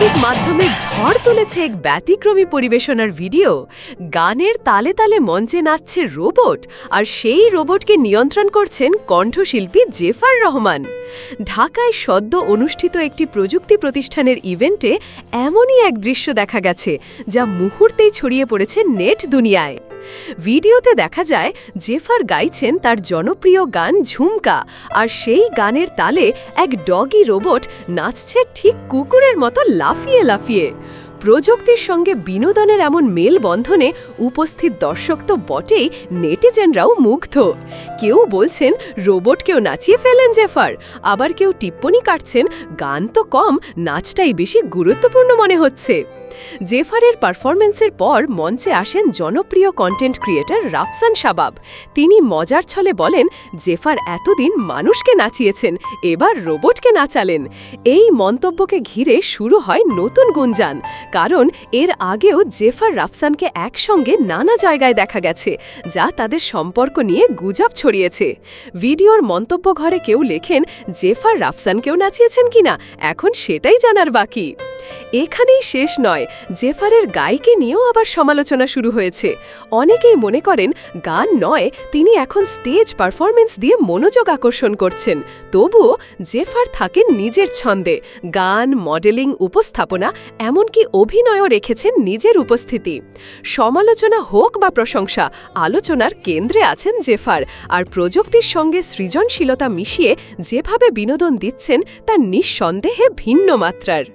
সামাজিক মাধ্যমে ঝড় তুলেছে এক ব্যতিক্রমী পরিবেশনার ভিডিও। গানের তালে তালে মঞ্চে নাচছে রোবট, আর সেই রোবটকে নিয়ন্ত্রণ করছেন কণ্ঠশিল্পী জেফার রহমান। ঢাকায় সদ্য অনুষ্ঠিত একটি প্রযুক্তি প্রতিষ্ঠানের ইভেন্টে এমনই এক দৃশ্য দেখা গেছে, যা মুহূর্তেই ছড়িয়ে পড়েছে নেট দুনিয়ায়। ভিডিওতে দেখা যায় জেফার গাইছেন তার জনপ্রিয় গান ঝুমকা, আর সেই গানের তালে এক ডগি রোবট নাচছে ঠিক কুকুরের মতো লাফিয়ে লাফিয়ে। প্রযুক্তির সঙ্গে বিনোদনের এমন মেলবন্ধনে উপস্থিত দর্শক তো বটেই, নেটিজেনরাও মুগ্ধ। কেউ বলছেন রোবটকেও নাচিয়ে ফেলেন জেফার, আবার কেউ টিপ্পনি কাটছেন গান তো কম, নাচটাই বেশি গুরুত্বপূর্ণ মনে হচ্ছে। জেফারের পারফরমেন্সের পর মঞ্চে আসেন জনপ্রিয় কন্টেন্ট ক্রিয়েটর রাফসান শাবাব। তিনি মজার ছলে বলেন, জেফার এতদিন মানুষকে নাচিয়েছেন, এবার রোবটকে নাচালেন। এই মন্তব্যকে ঘিরে শুরু হয় নতুন গুঞ্জন, কারণ এর আগেও জেফার রাফসানকে একসঙ্গে নানা জায়গায় দেখা গেছে, যা তাদের সম্পর্ক নিয়ে গুজব ছড়িয়েছে। ভিডিওর মন্তব্য ঘরে কেউ লেখেন, জেফার রাফসানকেও নাচিয়েছেন কিনা এখন সেটাই জানার বাকি। এখানেই শেষ নয়, জেফারের গায়িকা নিয়েও আবার সমালোচনা শুরু হয়েছে। অনেকেই মনে করেন গান নয়, তিনি এখন স্টেজ পারফরমেন্স দিয়ে মনোযোগ আকর্ষণ করছেন। তবুও জেফার থাকেন নিজের ছন্দে, গান, মডেলিং, উপস্থাপনা, এমনকি অভিনয়ও রেখেছেন নিজের উপস্থিতি। সমালোচনা হোক বা প্রশংসা, আলোচনার কেন্দ্রে আছেন জেফার, আর প্রযুক্তির সঙ্গে সৃজনশীলতা মিশিয়ে যেভাবে বিনোদন দিচ্ছেন তা নিঃসন্দেহে ভিন্ন মাত্রার।